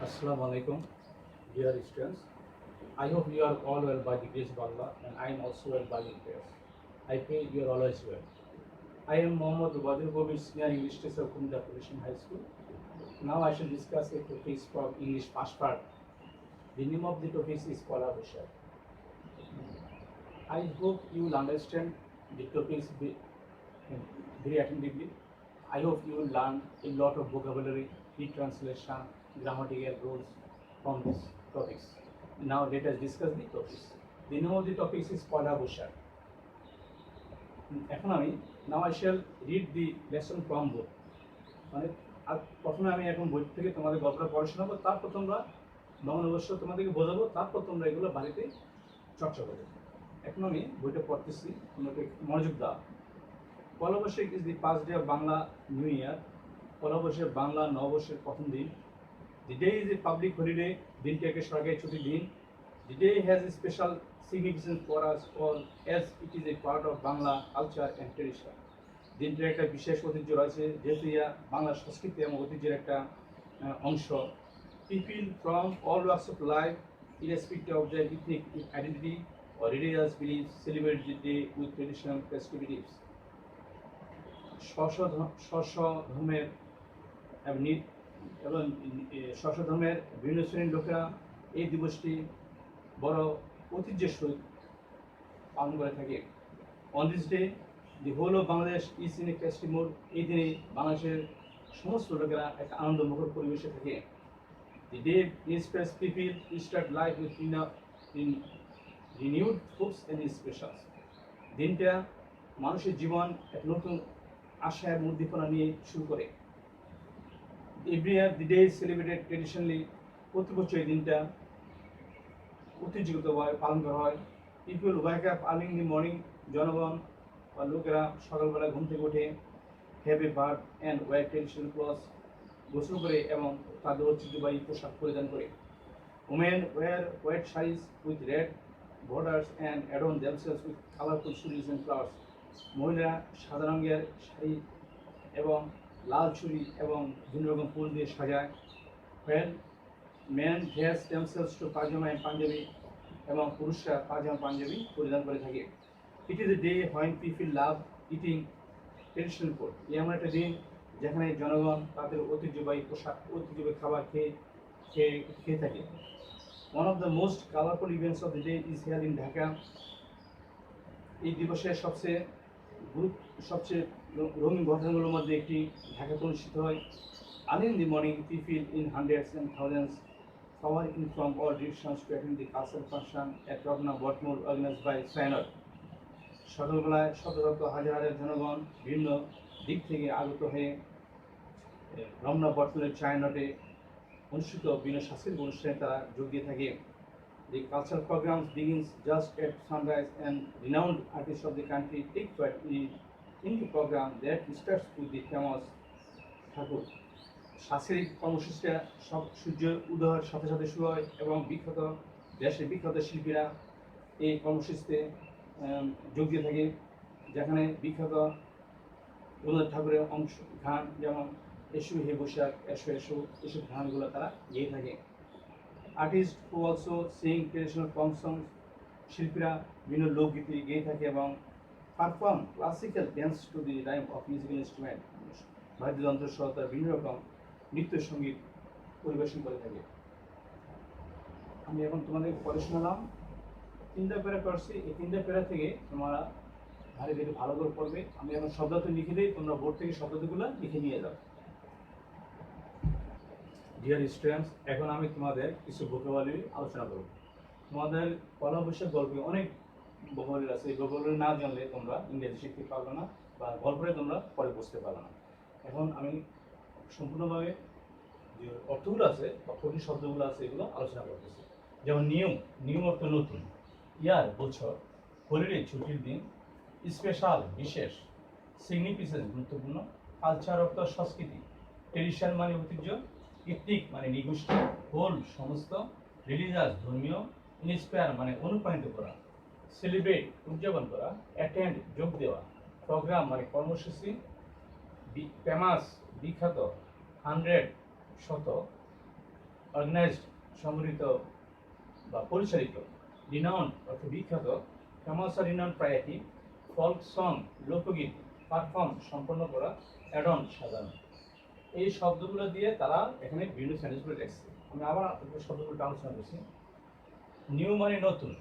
Assalamu alaikum, dear students. I hope you are all well by the grace of Allah, and I am also well by your prayers. I pray you are always well. I am Mohammad Wadir Bobir, Senior English Teacher of Kumda Publishing High School. Now I shall discuss a topic from English first part. The name of the topic is collaboration. I hope you will understand the topics very attentively. I hope you will learn a lot of vocabulary, translation, grammatical rules from these topics. Now let us discuss the topics. The name of the topics is collaboration. এখন আমি now I shall read the lesson from book. মানে প্রথমে আমি এখন বই থেকে তোমাদের গল্পটা পড়ে শোনাবো, তারপর তোমরা অবশ্য তোমাদেরকে বোঝাবো, তারপর তোমরা এগুলো বাড়িতে চর্চা করবে। এখন আমি বইটা পড়তেছি, তোমরা মনোযোগ দাও। Pohela Boishakh is the first day of Bangla new year. Pohela Boishakh Bangla নববর্ষের প্রথম দিন। The day is a public holiday, দিনটাকে সরকারি ছুটির দিন। The day has a special significance for us all as it is a part of Bangla culture and tradition. দিনটার একটা বিশেষ ঐতিহ্য রয়েছে, যেহেতু ইয়া বাংলা সংস্কৃতি এবং ঐতিহ্যের একটা অংশ। People from all walks of life, irrespective of their ethnic identity or religious beliefs, celebrate the day with traditional festivities. ধর্মের এবং ধর্মের বিভিন্ন শ্রেণীর লোকেরা এই দিবসটি বড় ঐতিহ্যের সহিত পালন করে থাকে। On this day the whole of Bangladesh is in a festive mood. এই দিনে বাংলাদেশের সমস্ত লোকেরা একটা আনন্দমুখর পরিবেশে থাকে। The day inspires people to start life with renewed hopes and inspirations. দিনটা মানুষের জীবন এক নতুন আশা এবং উদ্দীপনা নিয়ে শুরু করে। Every year the day is celebrated traditionally. প্রতি বছর এই দিনটা ঐতিহ্যগতভাবে পালন করা হয়। People wake up early in the morning. জনগণ বা লোকেরা সকালবেলা ঘুম থেকে ওঠে, have a bath and wear traditional clothes, গোসল করে এবং তাদের ঐতিহ্যবাহী পোশাক পরিধান করে। Women wear white sarees with red borders and adorn themselves with colorful sarees and flowers. মহিলারা সাদা রঙের শাড়ি এবং লাল ছুরি এবং বিভিন্ন রকম ফুল দিয়ে সাজায়। When men dress themselves to pajama and panjabi এবং পুরুষরা পাজামা পাঞ্জাবি পরিধান করে থাকে। It is a day when people love eating traditional food. এই এমন একটা দিন যেখানে জনগণ তাদের ঐতিহ্যবাহী পোশাক, ঐতিহ্যবাহী খাবার খেয়ে থাকে। One of the most colorful events of the day is held in Dhaka. এই দিবসের সবচেয়ে রঙিন ঘটনাগুলোর মধ্যে একটি ঢাকাতে অনুষ্ঠিত হয়। Early in the morning, people in hundreds and thousands flower in from all directions to attend the cultural function at Ragna Botmore organized by Sainer. সকালবেলায় শত শত হাজার হাজার জনগণ বিভিন্ন দিক থেকে আগত হয়ে রমনা বটমূলের ছায়ানটে অনুষ্ঠিত বিভিন্ন সাংস্কৃতিক অনুষ্ঠানে তারা যোগ দিয়ে থাকে। The cultural programs begins just at sunrise and renowned artists of the country take part in the program that starts with the famous ঠাকুর। সাংস্কৃতিক কর্মসূচিটা সব সূর্য উদয়ের সাথে সাথে শুরু হয় এবং দেশের বিখ্যাত শিল্পীরা এই কর্মসূচিতে যোগ দিয়ে থাকে, যেখানে বিখ্যাত রবীন্দ্রনাথ ঠাকুরের গান যেমন এসো হে বৈশাখ, এসো এসো, এসব গানগুলো তারা গেয়ে থাকে। Artist who also sing traditional folk songs, শিল্পীরা বিভিন্ন লোকগীতি গেয়ে থাকে এবং perform classical dance to the rhyme of musical instrument, বাদ্যযন্ত্র সহ তার বিভিন্ন রকম নৃত্য সঙ্গীত পরিবেশন করে থাকে। আমি এখন তোমাদের পড়ে শোনালাম, 3টা প্যারা করছি। এই 3টা প্যারা থেকে তোমরা ভারী ভেরি ভালো করে পড়বে। আমি এখন শব্দার্থ লিখে দিই, তোমরা বোর্ড থেকে শব্দার্থগুলো লিখে নিয়ে যাও। ডিয়ার স্টুডেন্টস, এখন আমি তোমাদের কিছু ভোকাবুলারি আলোচনা করব। তোমাদের পয়লা বৈশাখ গল্পে অনেক ভোকাবুলারি আছে, এই ভোকাবুলারি না জানলে তোমরা ইংরেজি শিখতে পারবে না বা গল্পে তোমরা পরে বুঝতে পারবে না। এখন আমি সম্পূর্ণভাবে যে অর্থগুলো আছে বা কঠিন শব্দগুলো আছে এগুলো আলোচনা করতেছি। যেমন নিউ অর্থ নতুন, ইয়ার বছর, হলিডে ছুটির দিন, স্পেশাল বিশেষ, সিগনিফিকেন্স গুরুত্বপূর্ণ, কালচার অর্থ সংস্কৃতি, ট্রেডিশন মানে ঐতিহ্য, ইথনিক মানে নিগোষ্ঠী, হোল সমস্ত, রিলিজিয়াস ধর্মীয়, ইন্সপায়ার মানে অনুপ্রাণিত করা, সেলিব্রেট উদযাপন করা, অ্যাটেন্ড যোগ দেওয়া, প্রোগ্রাম মানে কর্মসূচি, ফেমাস বিখ্যাত, 100 শত, অর্গানাইজড সংগঠিত বা পরিচালিত, রিনাউন্ড অর্থ বিখ্যাত, ফেমাস আর রিনাউন্ড প্রায়টি, ফল্ক সং লোকগীত, পারফর্ম সম্পন্ন করা, অ্যাড অন সাজানো। এই শব্দগুলো দিয়ে তারা এখানে বিভিন্ন সেন্টেন্সগুলো লিখছে। আমি আবার শব্দগুলো আলোচনা করছি। নিউ মানে নতুন,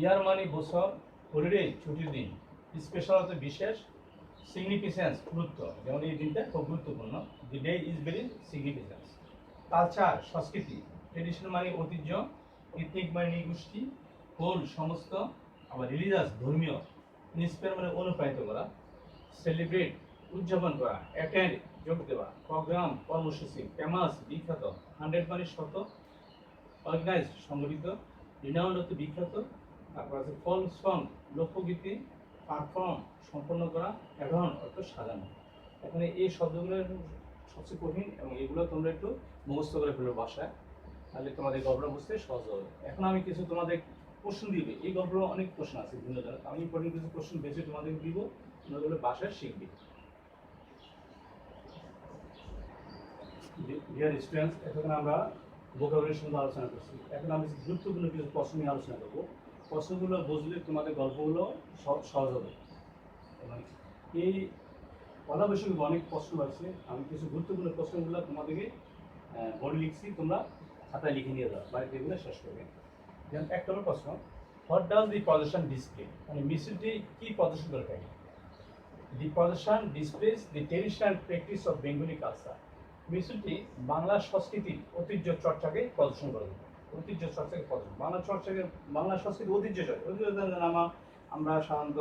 ইয়ার মানে বছর, হলিডে ছুটির দিন, স্পেশাল অর্থ বিশেষ, সিগনিফিকেন্স গুরুত্ব, যেমন এই দিনটা খুব গুরুত্বপূর্ণ, দি day is very significance. Culture সংস্কৃতি, ট্রেডিশন মানে ঐতিহ্য, ইথনিক মানে নৃগোষ্ঠী, হোল সমস্ত, আবার রিলিজিয়াস ধর্মীয়, ইন্সপায়ার মানে অনুপ্রাণিত করা, সেলিব্রেট উদযাপন করা, অ্যাটেন্ড যোগ দেওয়া, প্রোগ্রাম কর্মসূচি, ফেমাস বিখ্যাত, 100 মানে শত, অর্গানাইজ সংগঠিত, রিনাউন্ড অর্থ বিখ্যাত, তারপর আছে ফল্ক সং লোকগীতি, পারফর্ম সম্পন্ন করা, অ্যাড অন অর্থ সাজানো। এখানে এই শব্দগুলো সবচেয়ে কঠিন এবং এগুলো তোমরা একটু মুখস্থ করে ফেলো বাসায়, তাহলে তোমাদের গল্পটা বুঝতে সহজ হবে। এখন আমি কিছু তোমাদের প্রশ্ন দিবে, এই গল্পে অনেক প্রশ্ন আছে বিভিন্ন ধরনের, আমি ইম্পর্টেন্ট কিছু প্রশ্ন বেছে তোমাদের দিব, তোমরা এগুলো বাসায় শিখবে। ডিয়ার স্টুডেন্টস, এখন আমরা ভোকাবুলারি সম্বন্ধে আলোচনা করছি। এখন আমি গুরুত্বপূর্ণ কিছু প্রশ্ন নিয়ে আলোচনা করবো। প্রশ্নগুলো বুঝলে তোমাদের গল্পগুলো সহজ হবে। এবং এই পলা বৈশাখী অনেক প্রশ্ন আছে, আমি কিছু গুরুত্বপূর্ণ প্রশ্নগুলো তোমাদেরকে বোর্ডে লিখছি, তোমরা খাতায় লিখে নিয়ে যাও, বাড়িতে এগুলো শেষ করবে। যেমন 1 নম্বর প্রশ্ন, হোয়াট ডাজ দি প্রদর্শন ডিসপ্লে, মানে মিছিলটি কি প্রদর্শন করে থাকে? দি প্রদর্শন displays the traditional practice of Bengali culture. মিছিলটি বাংলা সংস্কৃতির ঐতিহ্য চর্চাকে প্রদর্শন করে। ঐতিহ্য চর্চাকে প্রদর্শন, বাংলা সংস্কৃতি ঐতিহ্য আমরা সাধারণত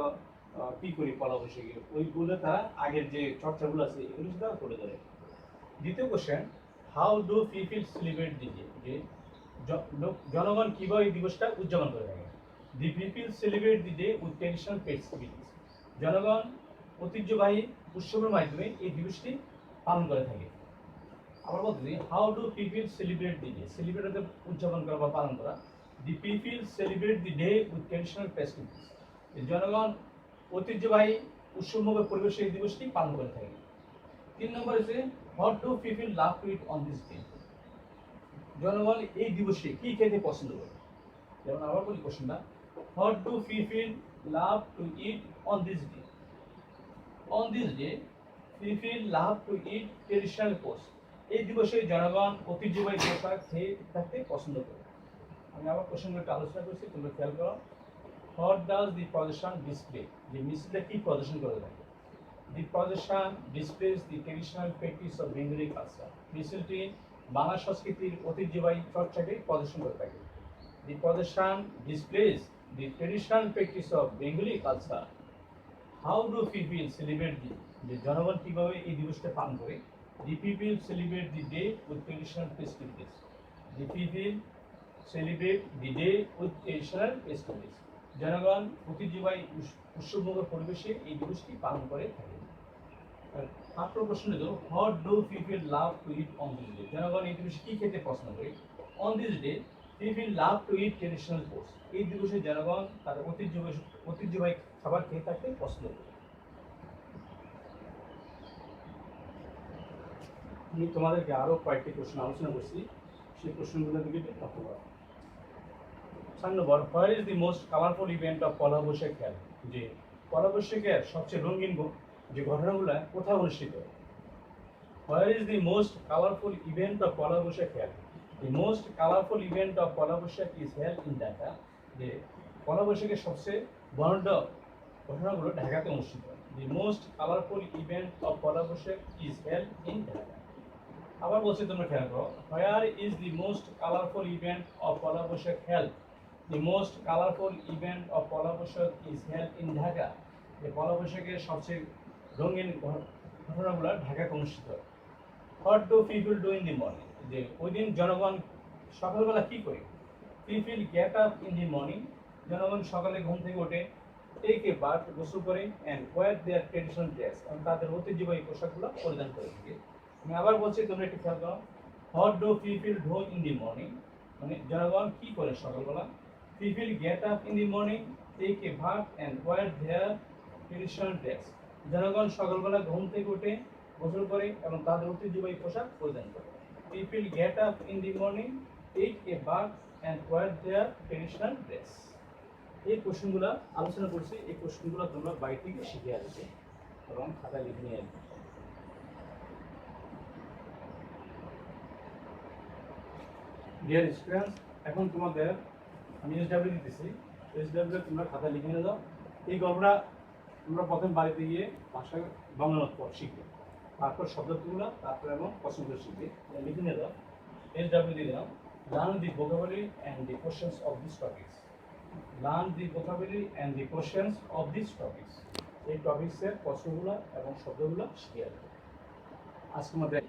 কি করি পলা বৈশাখী, ওইগুলো তারা আগের যে চর্চাগুলো আছে এগুলো তারা করে ধরে। দ্বিতীয় question, how do people celebrate the day, যে জনগণ কিভাবে এই দিবসটা উদযাপন করে থাকে? দি people celebrate the day with traditional festivities. জনগণ ঐতিহ্যবাহী উৎসবের মাধ্যমে এই দিবসটি পালন করে থাকে। আবার বলতে, how do people celebrate the day, celebrate হতে উদযাপন করা বা পালন করা। দি people celebrate the day with traditional festivities. জনগণ ঐতিহ্যবাহী উৎসবমুখর পরিবেশে এই দিবসটি পালন করে থাকে। 3 নম্বর হচ্ছে, what do people love to it on this day, জনগণ এই দিবসে কি খেতে পছন্দ করে? যেমন আবার বলি কোশ্চেনটা, what do people love to it on this day, on this day people love to it traditional post. এই দিবসে জনগণ ঐতিহ্যবাহী পোশাক খেয়ে থাকতে পছন্দ করে। আমি আবার কোশ্চেনগুলো একটু আলোচনা করছি, তোমরা খেয়াল করো। হোয়াট ডাজ দি প্রদর্শন ডিসপ্লে, যে মিছিলটা কি প্রদর্শন করে থাকে? দি প্রদর্শন displays the traditional practice of Bengali culture. মিছিলটি বাংলা সংস্কৃতির ঐতিহ্যবাহী চর্চাকে প্রদর্শন করে থাকে। দি প্রদর্শন displays the traditional practice of Bengali culture. How do people celebrate the, যে জনগণ কিভাবে এই দিবসটা পালন করে? The people celebrate the day with traditional festivities. The people celebrate the day with traditional festivities. জনগণ ঐতিহ্যবাহী উৎসবমুখর পরিবেশে এই দিবসটি পালন করে থাকে। মাত্র প্রশ্ন হলো, what do people love to it on this day, জনগণ এই দিবসে কি খেতে পছন্দ করে? On this day people love to it traditional foods. এই দিবসে জনগণ তার ঐতিহ্যবাহী খাবার খেয়ে থাকতে পছন্দ করে। আমি তোমাদেরকে আরো কয়েকটি প্রশ্ন আলোচনা করছি, সেই প্রশ্নগুলো দিকে লক্ষ্য করো। 4 নম্বর, where is the most colourful event of Pohela Boishakh খেল, যে পয়লা বৈশাখের সবচেয়ে রঙিন যে ঘটনাগুলো কোথায় অনুষ্ঠিত? Where is the most colourful event of Pohela Boishakh খেল, the most colourful event of Pohela Boishakh is held in Dhaka. যে পয়লা বৈশাখের সবচেয়ে বর্ণাঢ্য ঘটনাগুলো ঢাকাতে অনুষ্ঠিত। The most colourful event of Pohela Boishakh is held in Dhaka. আবার বলছি, তোমরা খেয়াল করো, where is the most colourful event of Pohela Boishakh held? The most colourful event of Pohela Boishakh is held in Dhaka. যে পয়লা বৈশাখের সবচেয়ে রঙিন ঘটনাগুলো ঢাকাতে অনুষ্ঠিত হয়। What do people do in the morning, যে ওই দিন জনগণ সকালবেলা কি করে? People get up in the morning, জনগণ সকালে ঘুম থেকে ওঠে, টেক এ বাথ গোসল করে, and wear their traditional dress, এবং তাদের ঐতিহ্যবাহী পোশাকগুলো পরিধান করে থাকে। আমি আবার বলছি, তোমরা একটু খেয়াল করো, what do people do in the morning, মানে জনগণ কি করে সকালবেলা? People get up in the morning, take a bath and wear their traditional dress, জনগণ সকালবেলা ঘুম থেকে উঠে গোসল করে এবং তাদের ঐতিহ্যবাহী পোশাক পরিধান করে। People get up in the morning, ate a bug and wear their traditional dress. এই কোশ্চেনগুলো আলোচনা করছি, এই কোশ্চেনগুলো তোমরা বাড়ি থেকে শিখে আসবে এবং খাতায় লিখে নিয়ে আসবে। ডিয়ার স্টুডেন্টস, এখন তোমাদের আমি এসডাব্লিউ দিতেছি, এসডাব্লিউ তোমরা খাতায় লিখে নিয়ে যাও। এই গল্পটা তোমরা প্রথম বাড়িতে গিয়ে ভাষায় বাংলা পড় শিখবে, তারপর শব্দগুলো, তারপর এবং প্রশ্নগুলো শিখবে। লিখে নিয়ে যাও, এসডাব্লিউ দিয়ে দিলাম। Learn the vocabulary and the questions of these topics. Learn the vocabulary and the questions of these topics. এই টপিক্সের প্রশ্নগুলো এবং শব্দগুলো শিখে আসবে। আজকে আমাদের